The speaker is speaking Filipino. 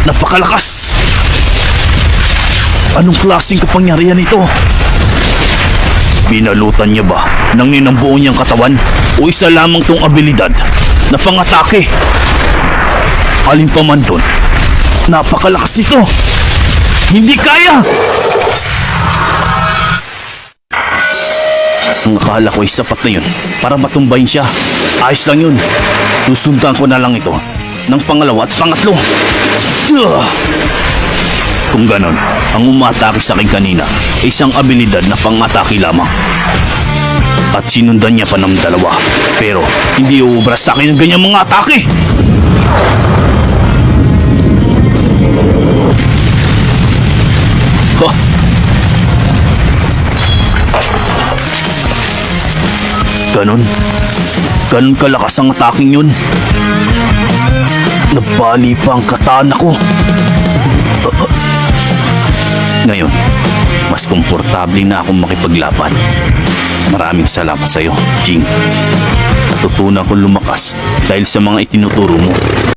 Napakalakas! Anong klaseng kapangyarihan ito? Binalutan niya ba ng ninambuo niyang katawan o isa lamang tong abilidad na pang-atake? Alin pa man doon, napakalakas nito! Hindi kaya! Ang akala ko ay sapat na yun para matumbayin siya. Ayos lang yun. Susundan ko na lang ito ng pangalawa at pangatlo. Kung ganon, ang umatake sa akin kanina ay isang abilidad na pang-atake lamang. At sinundan niya pa ng dalawa. Pero hindi uubra sa akin ang ganyang mga atake. Huh. Ganon kalakas ang ataking yun. Nabali pa ang katana ko. Ngayon, mas komportable na akong makipaglaban. Maraming salamat sa iyo, Jing. Natutunan kong lumakas dahil sa mga itinuturo mo.